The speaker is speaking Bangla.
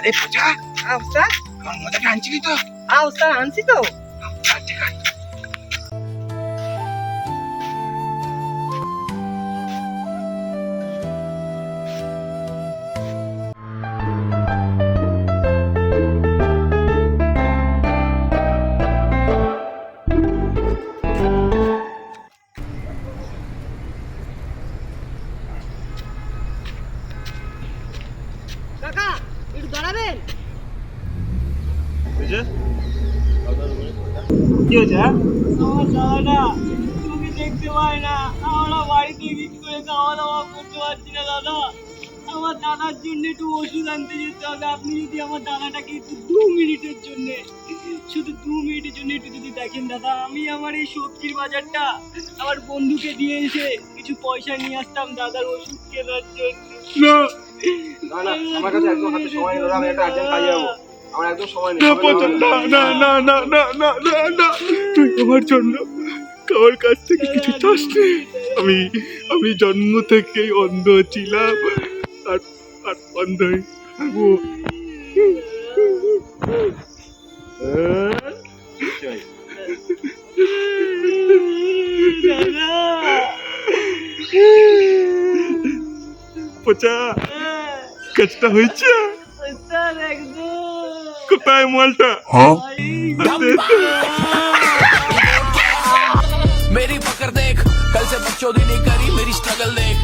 আরে পূজা, ওস্তাদ আমার মজাটা আনছিলি তো? ওস্তাদ আনছি তো। ঠিক আছে। কাকা একটু দাঁড়াবেন। কি হয়েছে? আমার দাদাটা তুমি দেখতে পাই না, আমরা বাড়িতে কিছু করে খাওয়া দাওয়া করতে পারছি না দাদা। আমার দাদার জন্য একটু ওষুধ আনতে যেতে হবে। আপনি যদি আমার দাদাটাকে একটু 2 মিনিটের জন্য, শুধু 2 মিনিটের জন্য একটু যদি দেখেন দাদা। আমি আমার এই সবজির বাজারটা আমার বন্ধুকে দিয়ে এসে কিছু পয়সা নিয়ে আসতাম দাদার ওষুধ কেনার জন্য। না না, আমার কাছে একদম হাতে সময় নেই দাদা, আমি একটা আর্জেন্ট কাজে যাবো। আমার একদম সময় নেই। না পূজা, না না না না না না না না, তুই আমার জন্য কারোর কাছ থেকে কিছু চাস নি। আমি জন্ম থেকেই অন্ধ ছিলাম, আর আর অন্ধই থাকবো। পূজা, কাজটা হয়েছে? ওস্তাদ একদম কোথায় মালটা? मेरी पकड़ देख, कल से बकचोदी नहीं करी, मेरी स्ट्रगल देख।